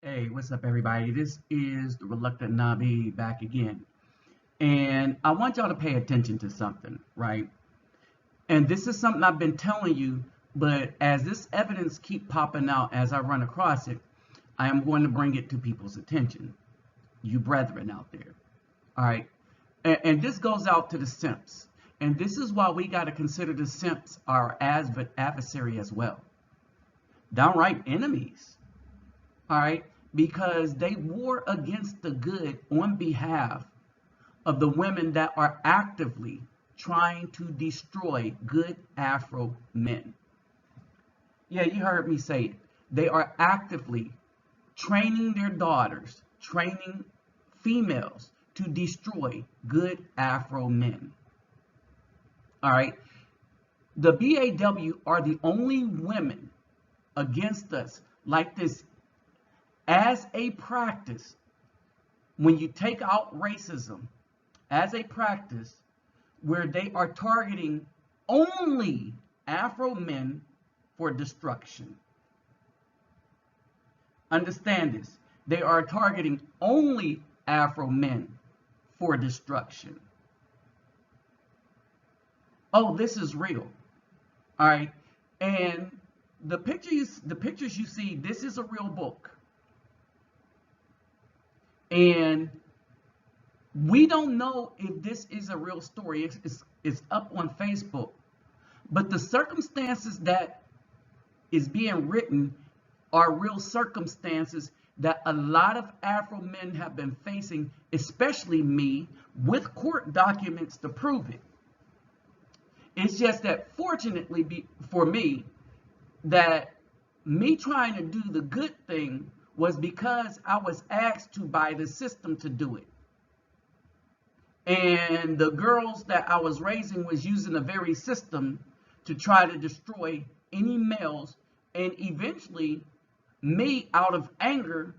Hey, what's up, everybody? This is the Reluctant Nabi back again. And I want y'all to pay attention to something, right? And this is something I've been telling you, but as this evidence keep popping out as I run across it, I am going to bring it to people's attention, you brethren out there. All right. And this goes out to the simps. And this is why we got to consider the simps our adversary as well. Downright enemies. All right. Because they war against the good on behalf of the women that are actively trying to destroy good Afro men. Yeah, you heard me say it. They are actively training their daughters, training females to destroy good Afro men. All right. The BAW are the only women against us like this as a practice. When you take out racism as a practice where they are targeting only Afro men for destruction. Understand this. They are targeting only Afro men for destruction. Oh, this is real. All right. And the pictures you see, this is a real book. And we don't know if this is a real story. It's up on Facebook. But the circumstances that is being written are real circumstances that a lot of Afro men have been facing, especially me, with court documents to prove it. It's just that fortunately for me, that me trying to do the good thing was because I was asked to by the system to do it. And the girls that I was raising was using the very system to try to destroy any males. And eventually, me, out of anger,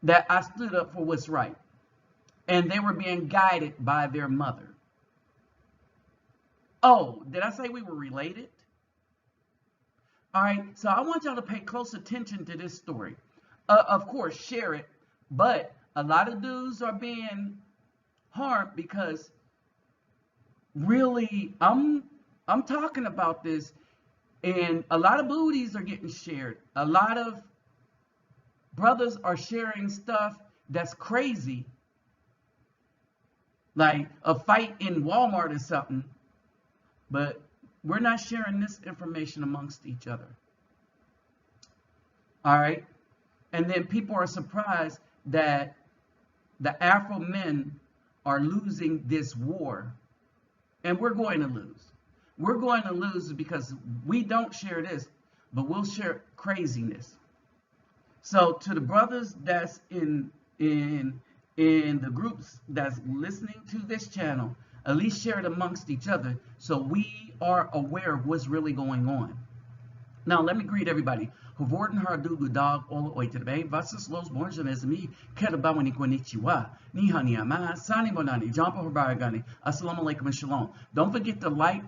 that I stood up for what's right. And they were being guided by their mother. Oh, did I say we were related? All right, so I want y'all to pay close attention to this story. Of course, share it, but a lot of dudes are being harmed because really, I'm talking about this, and a lot of booties are getting shared. A lot of brothers are sharing stuff that's crazy, like a fight in Walmart or something, but we're not sharing this information amongst each other. All right. And then people are surprised that the Afro men are losing this war. And we're going to lose. We're going to lose because we don't share this, but we'll share craziness. So to the brothers that's in the groups that's listening to this channel, at least share it amongst each other so we are aware of what's really going on. Now, let me greet everybody. Hovorten hardugu dog all oitebe vasas los bonjanesmi kerabawani konnichiwa nihani ama sani bonani jampa hobaragani assalamu alaikum and shalom. Don't forget to like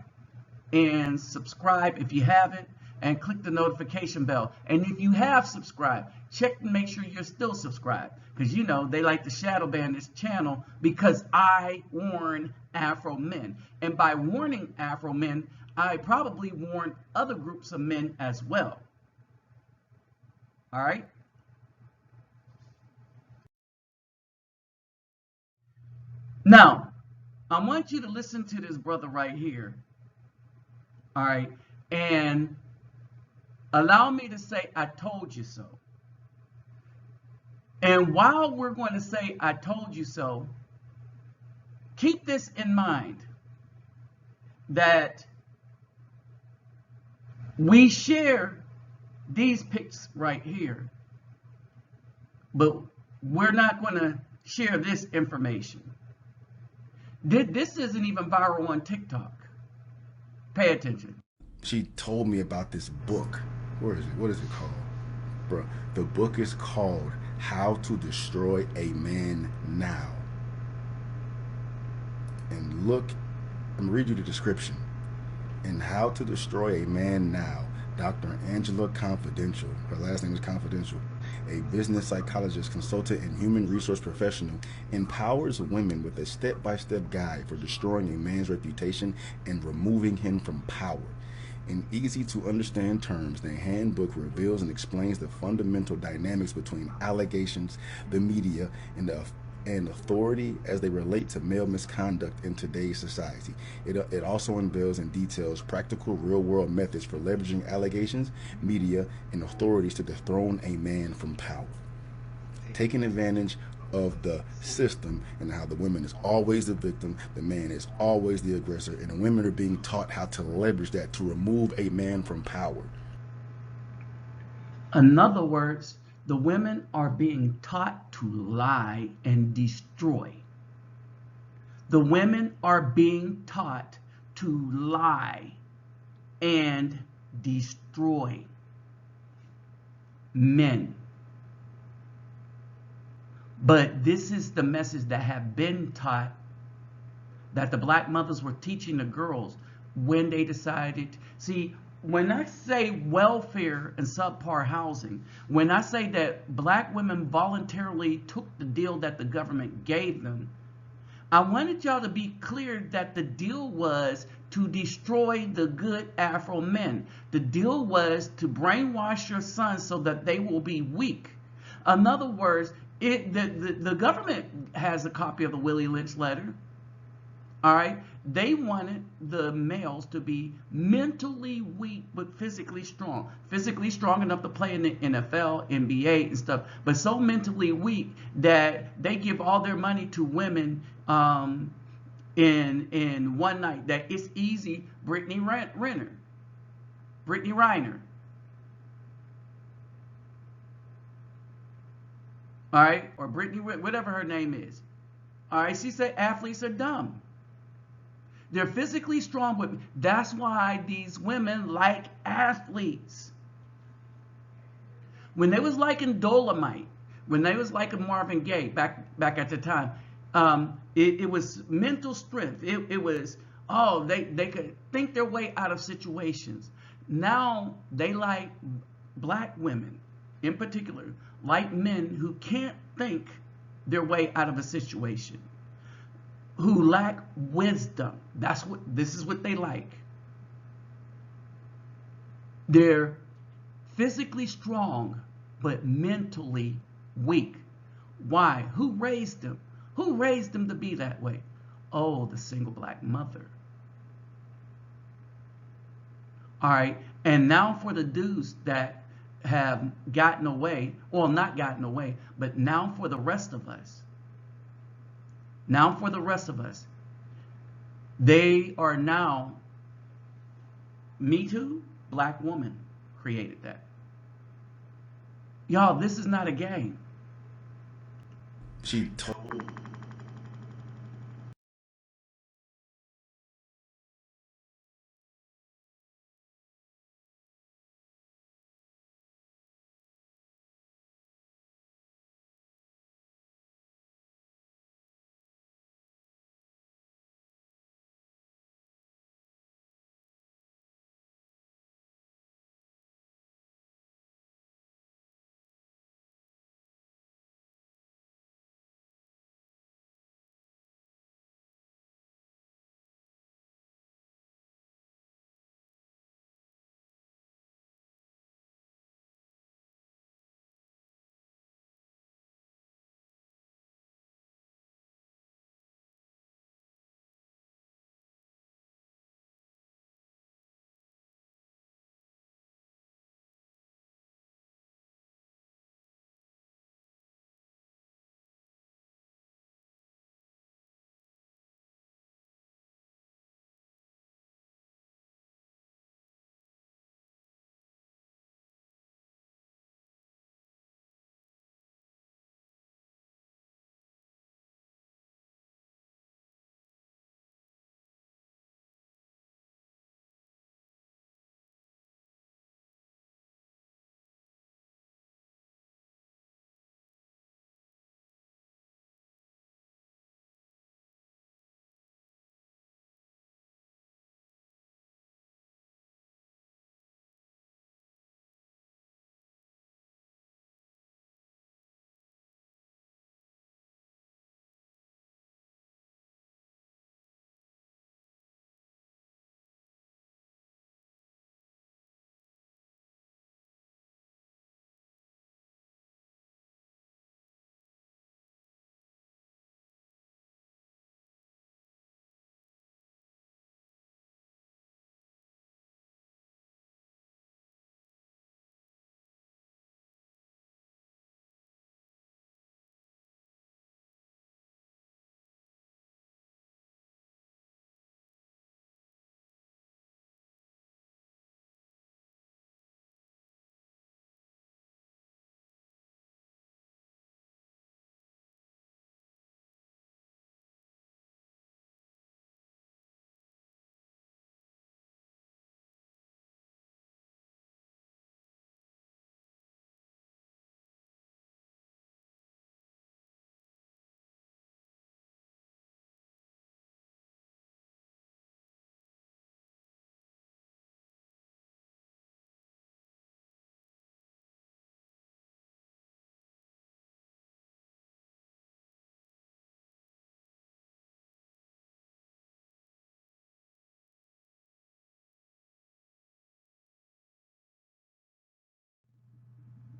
and subscribe if you haven't, and click the notification bell. And if you have subscribed, check to make sure you're still subscribed, because you know they like to shadow ban this channel because I warn Afro men. And by warning Afro men, I probably warn other groups of men as well. All right? Now, I want you to listen to this brother right here. All right? And allow me to say, I told you so. And while we're going to say, I told you so, keep this in mind, that we share these pics right here, but we're not going to share this information. This isn't even viral on TikTok. Pay attention. She told me about this book. Where is it? What is it called? Bro, the book is called How to Destroy a Man Now. And look, I'm gonna read you the description. In How to Destroy a Man Now, Dr. Angela Confidential, her last name is Confidential, a business psychologist, consultant, and human resource professional, empowers women with a step by step guide for destroying a man's reputation and removing him from power. In easy to understand terms, the handbook reveals and explains the fundamental dynamics between allegations, the media, and authority as they relate to male misconduct in today's society. It also unveils and details practical real world methods for leveraging allegations, media, and authorities to dethrone a man from power. Taking advantage of the system and how the woman is always the victim, the man is always the aggressor, and the women are being taught how to leverage that to remove a man from power. In other words, the women are being taught to lie and destroy. The women are being taught to lie and destroy men. But this is the message that have been taught, that the black mothers were teaching the girls when they decided. See, when I say welfare and subpar housing, when I say that black women voluntarily took the deal that the government gave them, I wanted y'all to be clear that the deal was to destroy the good Afro men. The deal was to brainwash your sons so that they will be weak. In other words, the government has a copy of the Willie Lynch letter. All right. They wanted the males to be mentally weak but physically strong. Physically strong enough to play in the NFL, NBA, and stuff, but so mentally weak that they give all their money to women in one night. That it's easy. Brittany Reiner. All right, or Brittany, whatever her name is. All right, she said athletes are dumb. They're physically strong, but that's why these women like athletes. When they was liking Dolomite, when they was liking Marvin Gaye back at the time, it was mental strength. It was, oh, they could think their way out of situations. Now they like black women, in particular, like men who can't think their way out of a situation, who lack wisdom. This is what they like. They're physically strong, but mentally weak. Why? Who raised them? Who raised them to be that way? Oh, the single black mother. All right. And now for the dudes that have gotten away, well, not gotten away, but now for the rest of us. Now for the rest of us. They are now, Me Too, black woman created that. Y'all, this is not a game. She told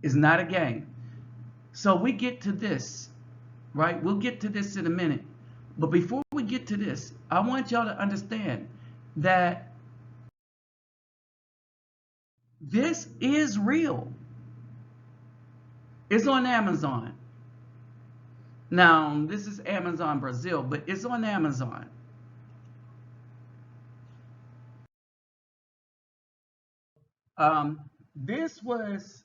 It's not a game. So we get to this, right? We'll get to this in a minute. But before we get to this, I want y'all to understand that this is real. It's on Amazon. Now, this is Amazon Brazil, but it's on Amazon. This was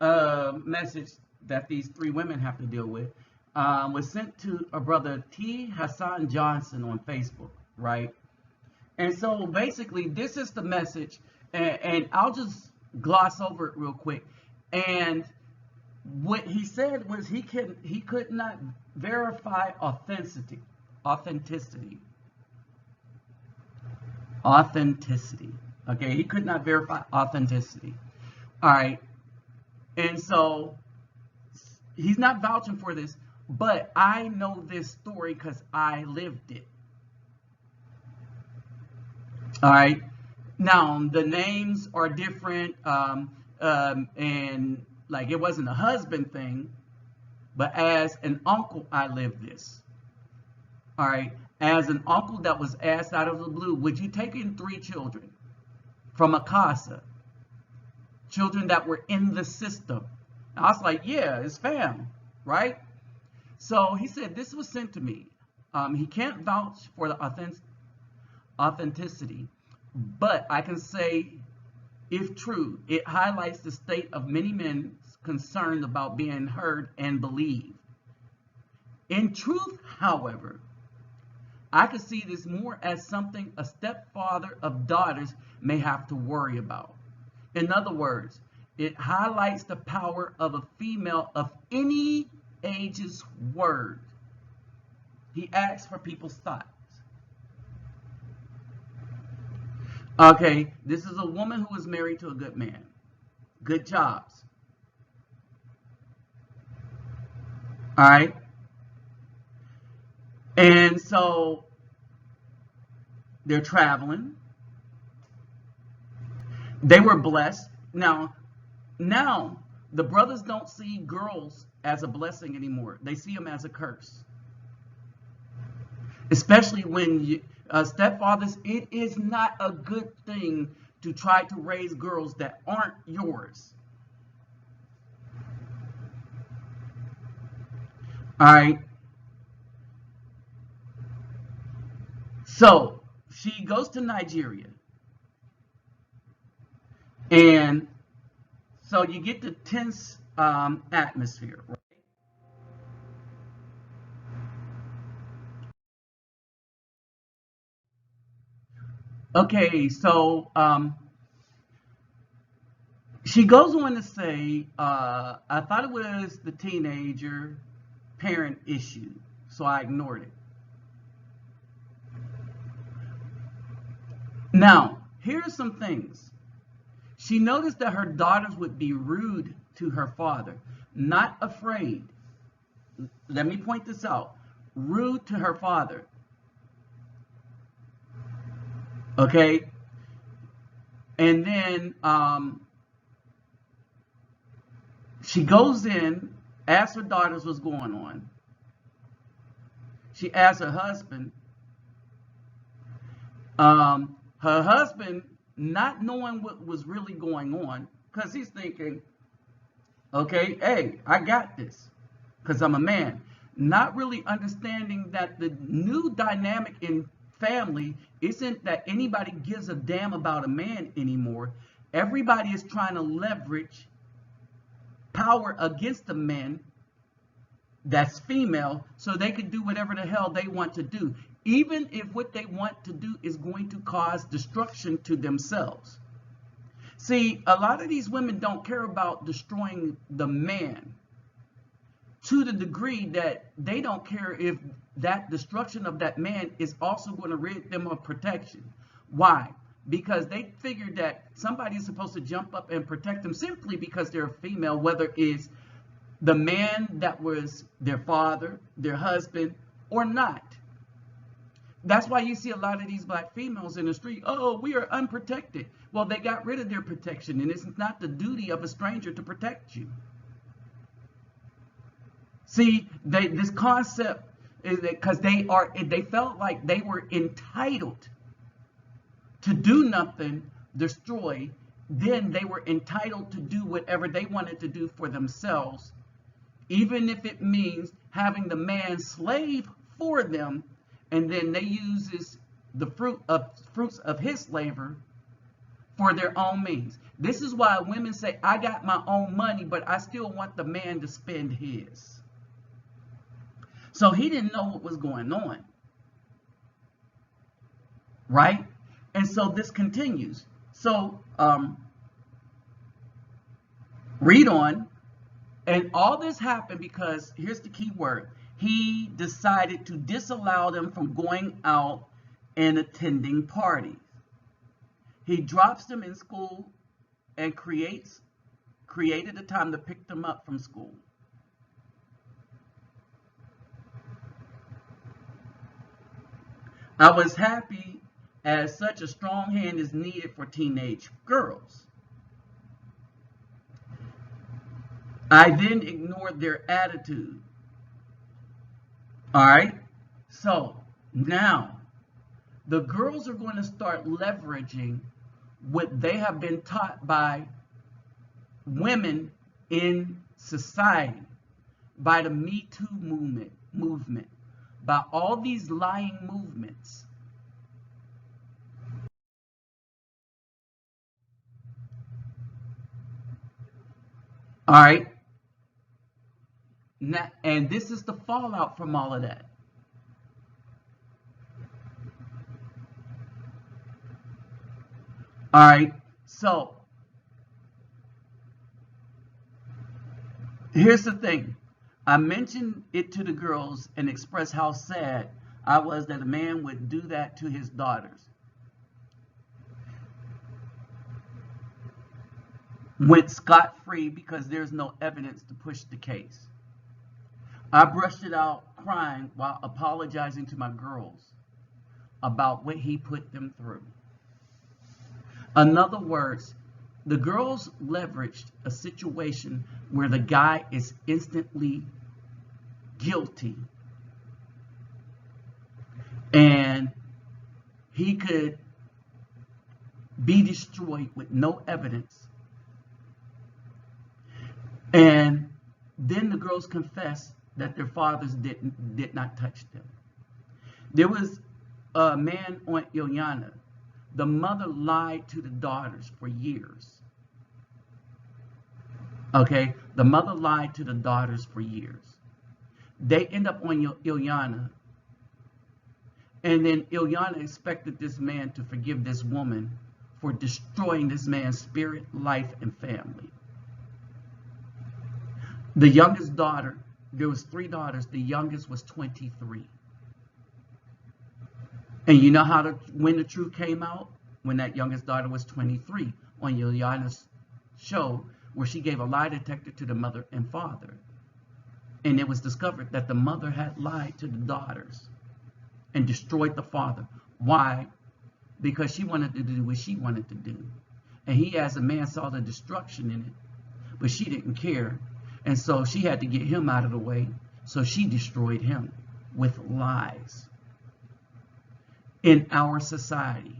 a message that these three women have to deal with. Was sent to a brother T. Hassan Johnson on Facebook, right? And so basically, this is the message, and I'll just gloss over it real quick. And what he said was he could not verify authenticity. Okay, he could not verify authenticity. All right, and so he's not vouching for this, but I know this story because I lived it. All right, now the names are different, and like it wasn't a husband thing, but as an uncle, I lived this. All right, as an uncle that was asked out of the blue, would you take in 3 children from a casa? Children that were in the system. And I was like, yeah, it's fam, right? So he said, this was sent to me. He can't vouch for the authenticity, but I can say, if true, it highlights the state of many men concerned about being heard and believed. In truth, however, I could see this more as something a stepfather of daughters may have to worry about. In other words, it highlights the power of a female of any age's word. He asks for people's thoughts. Okay, this is a woman who was married to a good man. Good jobs. All right. And so they're traveling. They were blessed. Now the brothers don't see girls as a blessing anymore. They see them as a curse. Especially when stepfathers, it is not a good thing to try to raise girls that aren't yours. All right. So she goes to Nigeria. And so you get the tense atmosphere, right? Okay, so she goes on to say, I thought it was the teenager parent issue, so I ignored it. Now, here are some things. She noticed that her daughters would be rude to her father, not afraid. Let me point this out. Rude to her father. Okay? And then she goes in, asks her daughters what's going on. She asks her husband. Her husband, not knowing what was really going on, because he's thinking, okay, hey, I got this, because I'm a man. Not really understanding that the new dynamic in family isn't that anybody gives a damn about a man anymore. Everybody is trying to leverage power against the men that's female so they can do whatever the hell they want to do, even if what they want to do is going to cause destruction to themselves. See, a lot of these women don't care about destroying the man to the degree that they don't care if that destruction of that man is also going to rid them of protection. Why? Because they figured that somebody is supposed to jump up and protect them simply because they're a female, whether it's the man that was their father, their husband, or not. That's why you see a lot of these black females in the street. Oh, we are unprotected. Well, they got rid of their protection, and it's not the duty of a stranger to protect you. See, this concept is that because they felt like they were entitled to do nothing, destroy, then they were entitled to do whatever they wanted to do for themselves, even if it means having the man slave for them, and then they uses the fruits of his labor for their own means. This is why women say, I got my own money, but I still want the man to spend his. So he didn't know what was going on, right? And so this continues. So read on. And all this happened because, here's the key word, he decided to disallow them from going out and attending parties. He drops them in school and created a time to pick them up from school. I was happy as such a strong hand is needed for teenage girls. I then ignored their attitude. All right. So now the girls are going to start leveraging what they have been taught by women in society, by the Me Too movement, by all these lying movements. All right. Now, and this is the fallout from all of that. All right. So here's the thing. I mentioned it to the girls and expressed how sad I was that a man would do that to his daughters. Went scot-free because there's no evidence to push the case. I brushed it out crying while apologizing to my girls about what he put them through. In other words, the girls leveraged a situation where the guy is instantly guilty and he could be destroyed with no evidence. And then the girls confessed that their fathers did not touch them. There was a man on Ilyana. The mother lied to the daughters for years. Okay, the mother lied to the daughters for years. They end up on Ilyana, and then Ilyana expected this man to forgive this woman for destroying this man's spirit, life, and family. The youngest daughter, there was 3 daughters, the youngest was 23. And you know when the truth came out? When that youngest daughter was 23 on Ilyana's show, where she gave a lie detector to the mother and father. And it was discovered that the mother had lied to the daughters and destroyed the father. Why? Because she wanted to do what she wanted to do. And he, as a man, saw the destruction in it, but she didn't care. And so she had to get him out of the way. So she destroyed him with lies. In our society,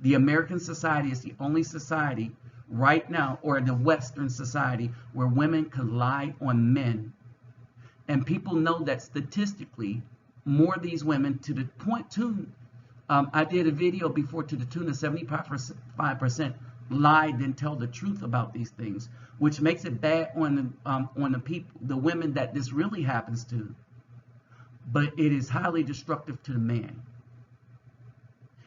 the American society is the only society right now, or the Western society, where women can lie on men. And people know that statistically, more of these women, to the point to, I did a video before, to the tune of 75% lie than tell the truth about these things, which makes it bad on the people, the women that this really happens to. But it is highly destructive to the man.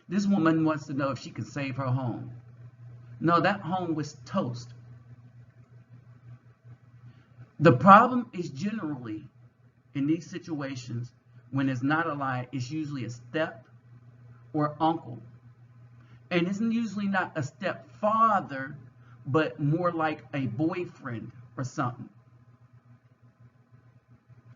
This woman wants to know if she can save her home. No, that home was toast. The problem is generally, in these situations, when it's not a lie, it's usually a step or uncle. And it's usually not a stepfather, but more like a boyfriend or something.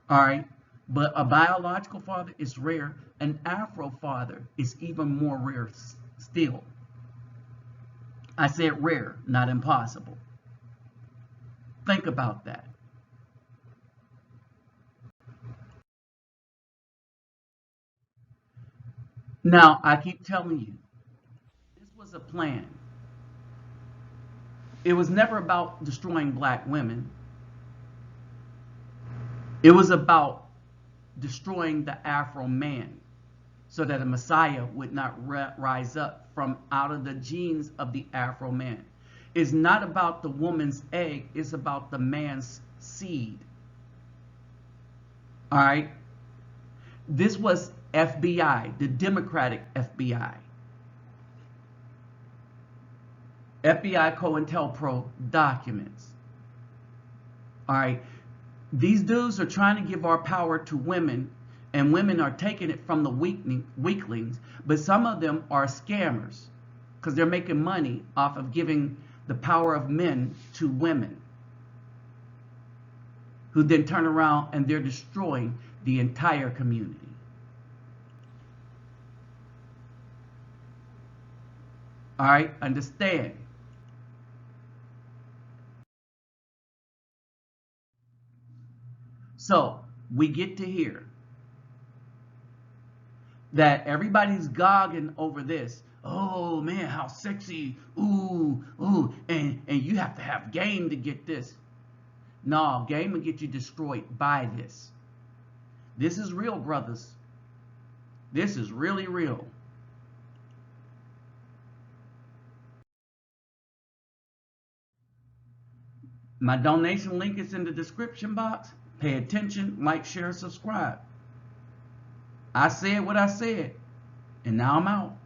All right. But a biological father is rare. An Afro father is even more rare still. I said rare, not impossible. Think about that. Now, I keep telling you, this was a plan. It was never about destroying black women. It was about destroying the Afro man so that a Messiah would not rise up from out of the genes of the Afro man. It's not about the woman's egg, it's about the man's seed. All right? This was FBI, the Democratic FBI. FBI COINTELPRO documents. All right? These dudes are trying to give our power to women, and women are taking it from the weaklings, but some of them are scammers because they're making money off of giving the power of men to women, who then turn around and they're destroying the entire community. All right, understand. So we get to hear that everybody's gogging over this. Oh man, how sexy. Ooh, ooh. And you have to have game to get this. No, game will get you destroyed by this. This is real, brothers. This is really real. My donation link is in the description box. Pay attention, like, share, subscribe. I said what I said, and now I'm out.